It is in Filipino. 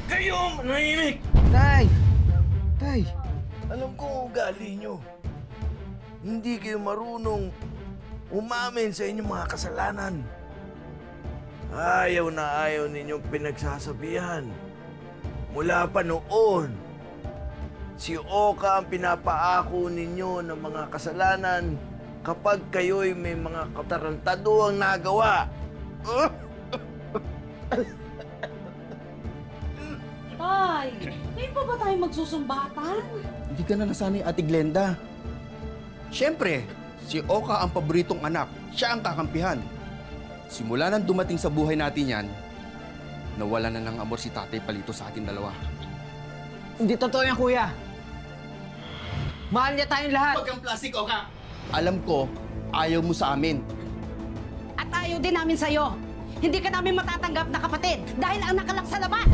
Kayo, manahimik! Tay! Tay! Alam ko ang ugali nyo. Hindi kayo marunong umamin sa inyong mga kasalanan. Ayaw na ayaw ninyong pinagsasabihan. Mula pa noon, si Oka ang pinapaako ninyo ng mga kasalanan kapag kayo'y may mga katarantaduang nagawa. Tay, ngayon pa ba tayo magsusumbatan? Hindi ka na nasanay, Ate Glenda. Siyempre, si Oka ang paboritong anak. Siya ang kakampihan. Simula nang dumating sa buhay natin yan, nawala na ng amor si Tatay Palito sa ating dalawa. Hindi totoo yan, kuya. Mahal niya tayong lahat. Huwag kang plastic, Oka! Alam ko, ayaw mo sa amin. At ayaw din namin sa'yo. Hindi ka namin matatanggap na kapatid dahil anak ka lang sa labas.